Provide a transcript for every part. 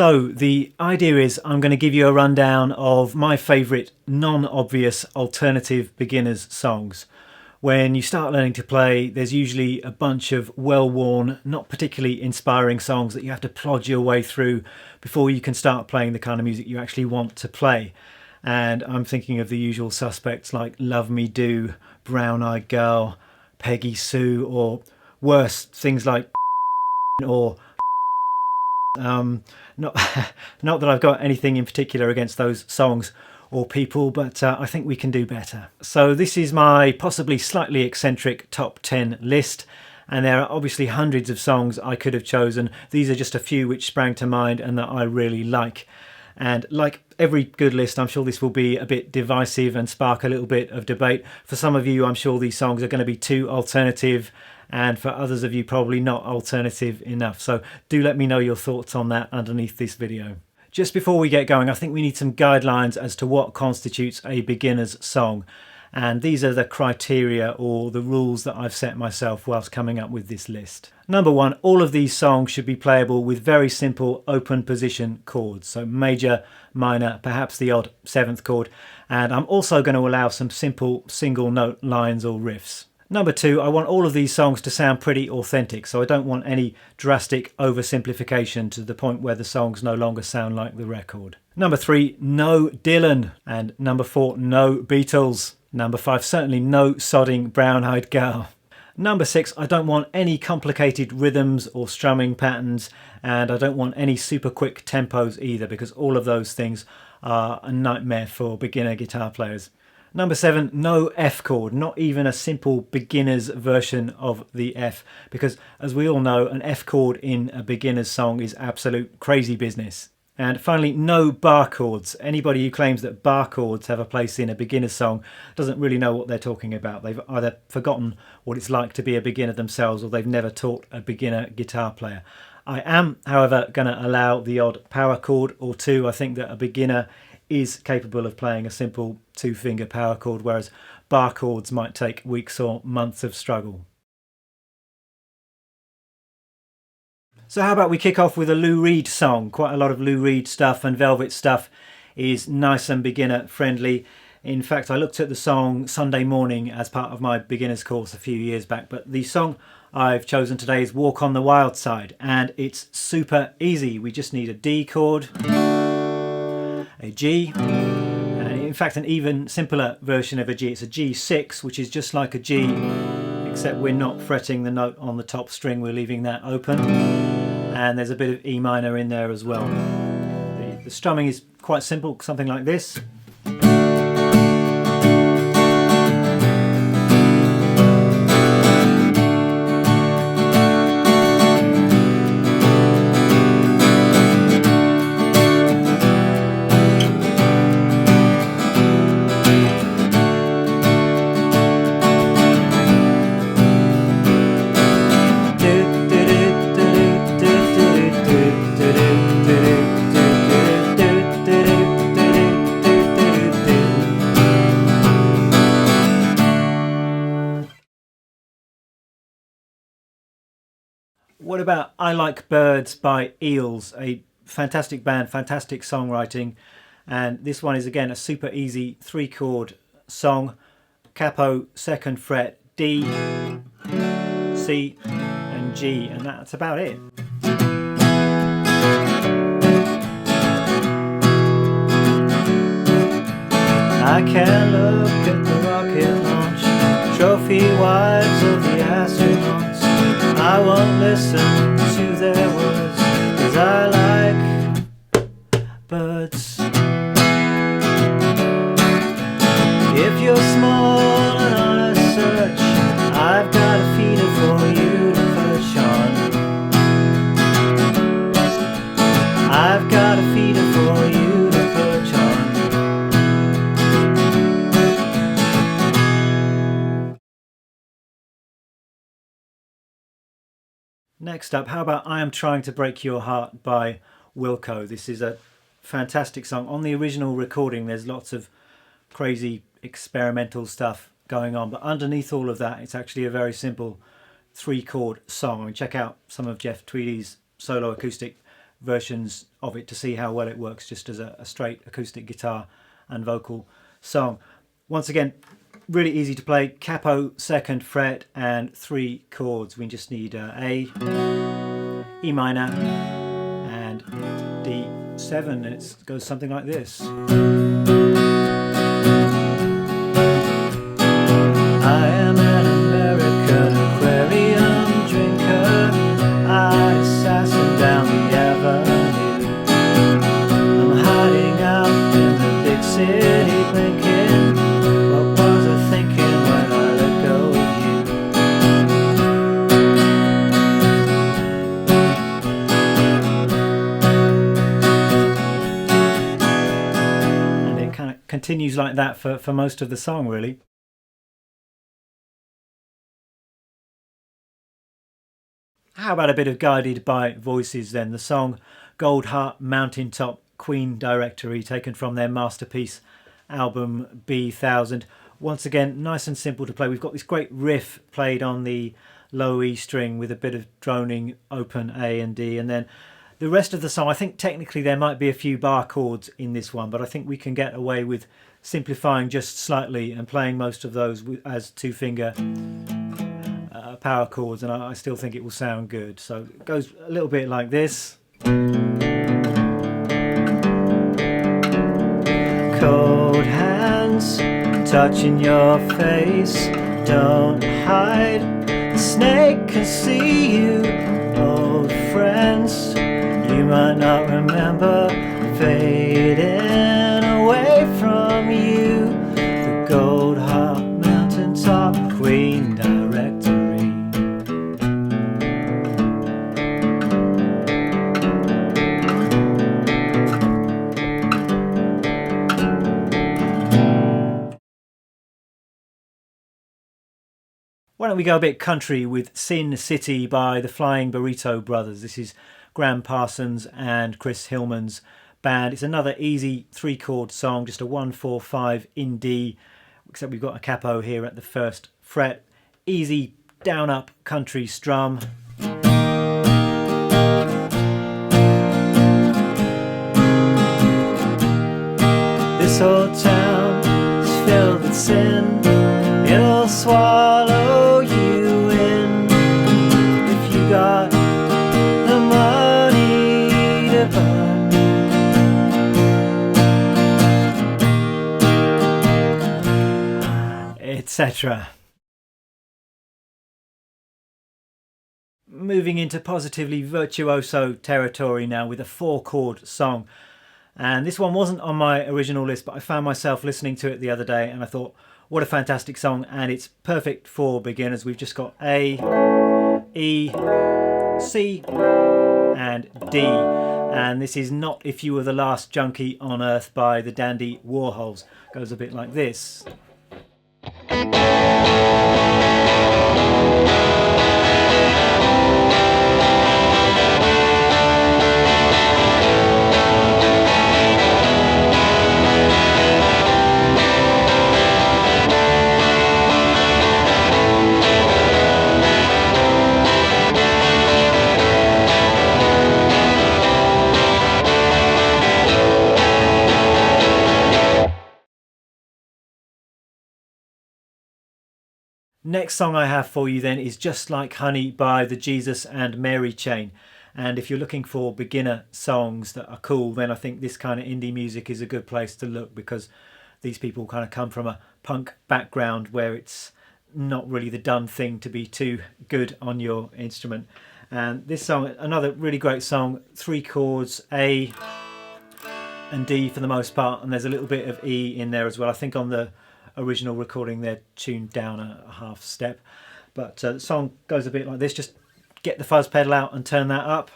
So the idea is I'm going to give you a rundown of my favourite non-obvious alternative beginners songs. When you start learning to play, there's usually a bunch of well-worn, not particularly inspiring songs that you have to plod your way through before you can start playing the kind of music you actually want to play. And I'm thinking of the usual suspects like Love Me Do, Brown Eyed Girl, Peggy Sue, or worse, things like or not not that I've got anything in particular against those songs or people, but I think we can do better. So this is my possibly slightly eccentric top 10 list, and there are obviously hundreds of songs I could have chosen. These are just a few which sprang to mind and that I really like. And like every good list, I'm sure this will be a bit divisive and spark a little bit of debate. For some of you, I'm sure these songs are going to be too alternative, and for others of you probably not alternative enough. So do let me know your thoughts on that underneath this video. Just before we get going, I think we need some guidelines as to what constitutes a beginner's song. And these are the criteria or the rules that I've set myself whilst coming up with this list. Number one, all of these songs should be playable with very simple open position chords. So major, minor, perhaps the odd seventh chord. And I'm also going to allow some simple single note lines or riffs. Number two, I want all of these songs to sound pretty authentic, so I don't want any drastic oversimplification to the point where the songs no longer sound like the record. Number three, no Dylan. And number four, no Beatles. Number five, certainly no sodding Brown Eyed Girl. Number six, I don't want any complicated rhythms or strumming patterns, and I don't want any super quick tempos either, because all of those things are a nightmare for beginner guitar players. Number seven, no F chord, not even a simple beginner's version of the F, because as we all know, an F chord in a beginner's song is absolute crazy business. And finally, no bar chords. Anybody who claims that bar chords have a place in a beginner's song doesn't really know what they're talking about. They've either forgotten what it's like to be a beginner themselves, or they've never taught a beginner guitar player. I am, however, going to allow the odd power chord or two. I think that a beginner is capable of playing a simple two-finger power chord, whereas bar chords might take weeks or months of struggle. So how about we kick off with a Lou Reed song? Quite a lot of Lou Reed stuff, and Velvet stuff is nice and beginner friendly. In fact, I looked at the song Sunday Morning as part of my beginner's course a few years back, but the song I've chosen today is Walk on the Wild Side, and it's super easy. We just need a D chord, a G, and in fact an even simpler version of a G. It's a G6, which is just like a G, except we're not fretting the note on the top string, we're leaving that open, and there's a bit of E minor in there as well. The strumming is quite simple, something like this. What about I Like Birds by Eels, a fantastic band, fantastic songwriting, and this one is again a super easy 3-chord song, capo, 2nd fret, D, C and G, and that's about it. I can look at the rocket launch, trophy wives of the astronauts. I won't listen to their words, 'cause I like birds. If you're small and on a search, I've got a feeder for you to perch on. I've got a feeder for you to perch on. Next up, how about I Am Trying to Break Your Heart by Wilco. This is a fantastic song. On the original recording there's lots of crazy experimental stuff going on, but underneath all of that it's actually a very simple 3-chord song. I mean, check out some of Jeff Tweedy's solo acoustic versions of it to see how well it works just as a straight acoustic guitar and vocal song. Once again, really easy to play. Capo, 2nd fret, and 3 chords. We just need A, E minor, and D7, and it goes something like this. I am an American aquarium drinker, I assassin down the avenue. I'm hiding out in the big city thinking, what was I thinking when I let go of you? And it kind of continues like that for most of the song, really. How about a bit of Guided by Voices then? The song Goldheart, Mountaintop, Queen Directory, taken from their masterpiece album B1000. Once again, nice and simple to play. We've got this great riff played on the low E string with a bit of droning open A and D, and then the rest of the song, I think technically there might be a few bar chords in this one, but I think we can get away with simplifying just slightly and playing most of those as 2-finger power chords, and I still think it will sound good. So it goes a little bit like this. Cold hands touching your face, don't hide, the snake can see you. Old friends you might not remember, fading away from you. The Goldheart, Mountaintop, Queen Directory. Why don't we go a bit country with Sin City by the Flying Burrito Brothers. This is Graham Parsons and Chris Hillman's band. It's another easy 3-chord song, just a 1-4-5 in D, except we've got a capo here at the 1st fret. Easy down up country strum. This old town is filled with sin, it'll swallow you in if you got the money to burn. Etc. Moving into positively virtuoso territory now with a 4-chord song. And this one wasn't on my original list, but I found myself listening to it the other day and I thought, what a fantastic song, and it's perfect for beginners. We've just got A, E, C, and D. And this is Not If You Were the Last Junkie on Earth by the dandy Warhols. Goes a bit like this. Next song I have for you then is Just Like Honey by the Jesus and Mary Chain. And if you're looking for beginner songs that are cool, then I think this kind of indie music is a good place to look, because these people kind of come from a punk background where it's not really the done thing to be too good on your instrument. And this song, another really great song, 3 chords, A and D for the most part, and there's a little bit of E in there as well. I think on the original recording they're tuned down a half step, but the song goes a bit like this. Just get the fuzz pedal out and turn that up.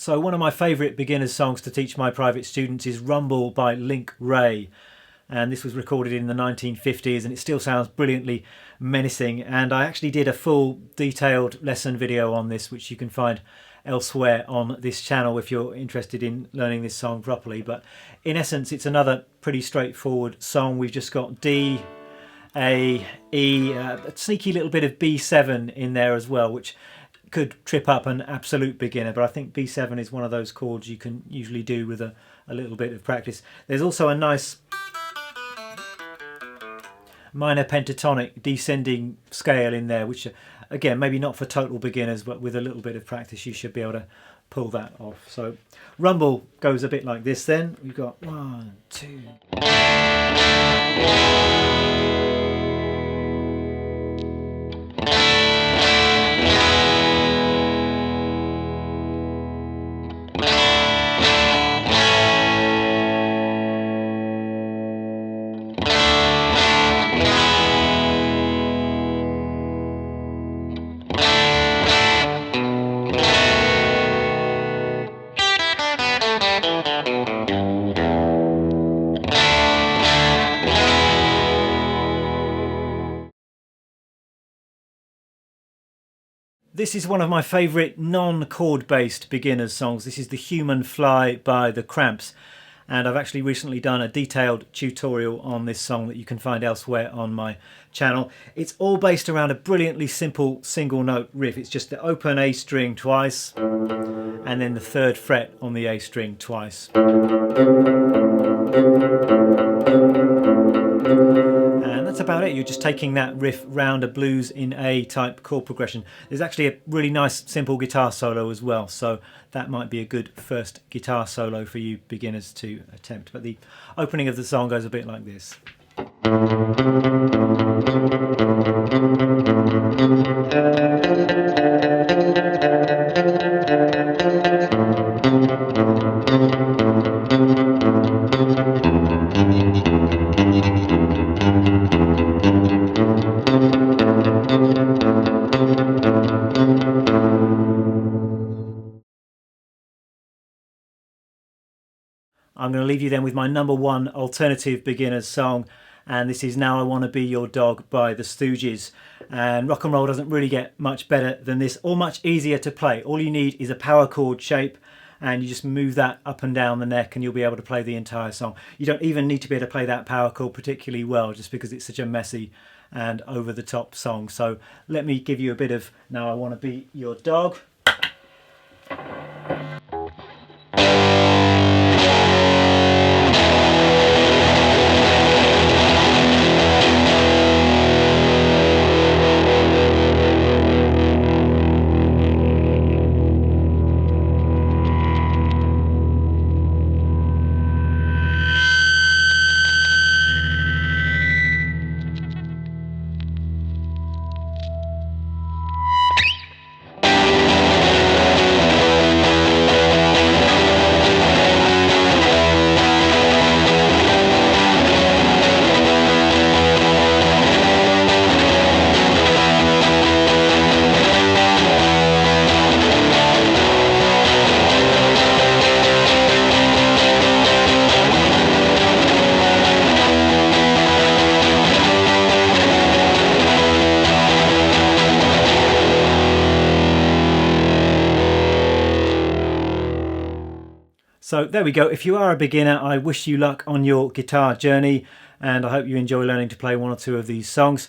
So one of my favourite beginners songs to teach my private students is Rumble by Link Wray. And this was recorded in the 1950s and it still sounds brilliantly menacing. And I actually did a full detailed lesson video on this, which you can find elsewhere on this channel if you're interested in learning this song properly. But in essence, it's another pretty straightforward song. We've just got D, A, E, a sneaky little bit of B7 in there as well, which could trip up an absolute beginner, but I think B7 is one of those chords you can usually do with a little bit of practice. There's also a nice minor pentatonic descending scale in there, which again, maybe not for total beginners, but with a little bit of practice you should be able to pull that off. So Rumble goes a bit like this then. We've got 1, 2... This is one of my favourite non-chord based beginners songs. This is The Human Fly by The Cramps, and I've actually recently done a detailed tutorial on this song that you can find elsewhere on my channel. It's all based around a brilliantly simple single note riff. It's just the open A string twice and then the 3rd fret on the A string twice. And that's about it. You're just taking that riff round a blues in A type chord progression. There's actually a really nice simple guitar solo as well, so that might be a good first guitar solo for you beginners to attempt. But the opening of the song goes a bit like this. I'm going to leave you then with my #1 alternative beginners song, and this is Now I Want to Be Your Dog by the Stooges. And rock and roll doesn't really get much better than this, or much easier to play. All you need is a power chord shape, and you just move that up and down the neck and you'll be able to play the entire song. You don't even need to be able to play that power chord particularly well, just because it's such a messy and over the top song. So let me give you a bit of Now I Want to Be Your Dog. So there we go. If you are a beginner, I wish you luck on your guitar journey, and I hope you enjoy learning to play one or two of these songs.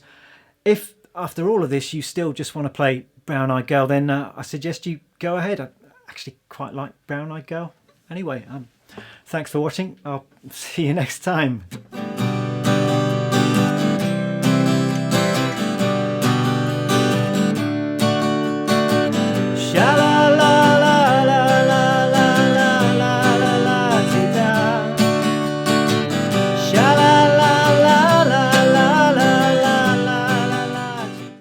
If after all of this you still just want to play Brown Eyed Girl, then I suggest you go ahead. I actually quite like Brown Eyed Girl. Anyway, thanks for watching. I'll see you next time.